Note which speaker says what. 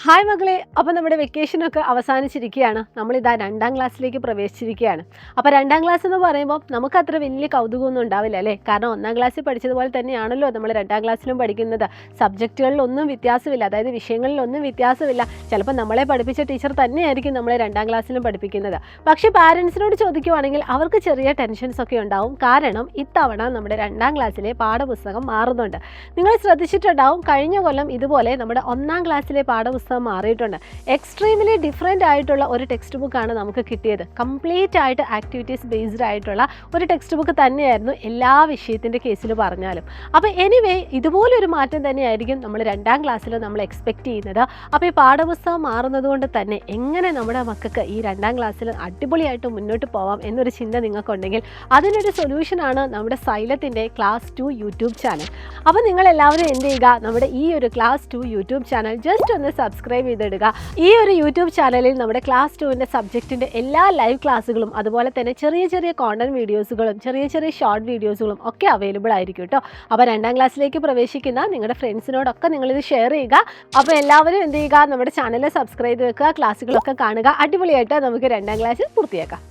Speaker 1: Hi മകളെ, അപ്പോൾ നമ്മുടെ വെക്കേഷനൊക്കെ അവസാനിച്ചിരിക്കുകയാണ്. നമ്മളിതാ 2ാം ക്ലാസ്സിലേക്ക് പ്രവേശിച്ചിരിക്കുകയാണ്. അപ്പോൾ 2ാം ക്ലാസ് എന്ന് പറയുമ്പോൾ നമുക്കത്ര വലിയ കൗതുകമൊന്നും ഉണ്ടാവില്ല അല്ലേ? കാരണം 1ാം ക്ലാസ്സിൽ പഠിച്ചതുപോലെ തന്നെയാണല്ലോ നമ്മൾ 2ാം ക്ലാസ്സിലും പഠിക്കുന്നത്. സബ്ജക്റ്റുകളിലൊന്നും വ്യത്യാസമില്ല, അതായത് വിഷയങ്ങളിലൊന്നും വ്യത്യാസമില്ല. ചിലപ്പോൾ നമ്മളെ പഠിപ്പിച്ച ടീച്ചർ തന്നെയായിരിക്കും നമ്മളെ 2ാം ക്ലാസ്സിലും പഠിപ്പിക്കുന്നത്. പക്ഷേ പാരൻസിനോട് ചോദിക്കുവാണെങ്കിൽ അവർക്ക് ചെറിയ ടെൻഷൻസ് ഒക്കെ ഉണ്ടാവും. കാരണം ഇത്തവണ നമ്മുടെ 2ാം ക്ലാസ്സിലെ പാഠപുസ്തകം മാറുന്നുണ്ട്. നിങ്ങൾ ശ്രദ്ധിച്ചിട്ടുണ്ടാവും, കഴിഞ്ഞ കൊല്ലം ഇതുപോലെ നമ്മുടെ 1ാം ക്ലാസ്സിലെ പാഠപുസ്തകം മാറിയിട്ടുണ്ട്. എക്സ്ട്രീംലി ഡിഫറെൻ്റ് ആയിട്ടുള്ള ഒരു ടെക്സ്റ്റ് ബുക്കാണ് നമുക്ക് കിട്ടിയത്. കംപ്ലീറ്റ് ആയിട്ട് ആക്ടിവിറ്റീസ് ബേസ്ഡ് ആയിട്ടുള്ള ഒരു ടെക്സ്റ്റ് ബുക്ക് തന്നെയായിരുന്നു എല്ലാ വിഷയത്തിൻ്റെ കേസിൽ പറഞ്ഞാലും. അപ്പോൾ എനിവേ ഇതുപോലൊരു മാറ്റം തന്നെയായിരിക്കും നമ്മൾ 2ാം ക്ലാസ്സിൽ നമ്മൾ എക്സ്പെക്റ്റ് ചെയ്യുന്നത്. അപ്പോൾ ഈ പാഠപുസ്തകം മാറുന്നത് കൊണ്ട് തന്നെ എങ്ങനെ നമ്മുടെ മക്കൾക്ക് ഈ 2ാം ക്ലാസ്സിൽ അടിപൊളിയായിട്ട് മുന്നോട്ട് പോവാം എന്നൊരു ചിന്ത നിങ്ങൾക്കുണ്ടെങ്കിൽ അതിനൊരു സൊല്യൂഷനാണ് നമ്മുടെ സൈലത്തിൻ്റെ ക്ലാസ് 2 യൂട്യൂബ് ചാനൽ. അപ്പോൾ നിങ്ങളെല്ലാവരും എന്ത് ചെയ്യുക, നമ്മുടെ ഈ ഒരു ക്ലാസ് 2 യൂട്യൂബ് ചാനൽ ജസ്റ്റ് ഒന്ന് സബ്സ്ക്രൈബ് ചെയ്തിടുക. ഈ ഒരു യൂട്യൂബ് ചാനലിൽ നമ്മുടെ ക്ലാസ് 2ൻ്റെ സബ്ജക്റ്റിൻ്റെ എല്ലാ ലൈവ് ക്ലാസ്സുകളും അതുപോലെ തന്നെ ചെറിയ ചെറിയ കോണ്ടന്റ് വീഡിയോസുകളും ചെറിയ ചെറിയ ഷോർട്ട് വീഡിയോസുകളും ഒക്കെ അവൈലബിൾ ആയിരിക്കും കേട്ടോ. അപ്പോൾ 2ാം ക്ലാസ്സിലേക്ക് പ്രവേശിക്കുന്ന നിങ്ങളുടെ ഫ്രണ്ട്സിനോടൊക്കെ നിങ്ങളിത് ഷെയർ ചെയ്യുക. അപ്പോൾ എല്ലാവരും എന്ത് ചെയ്യുക, നമ്മുടെ ചാനൽ സബ്സ്ക്രൈബ് ചെയ്ത് വെക്കുക, ക്ലാസ്സുകളൊക്കെ കാണുക. അടിപൊളിയായിട്ട് നമുക്ക് 2ാം ക്ലാസ്സിൽ പൂർത്തിയാക്കാം.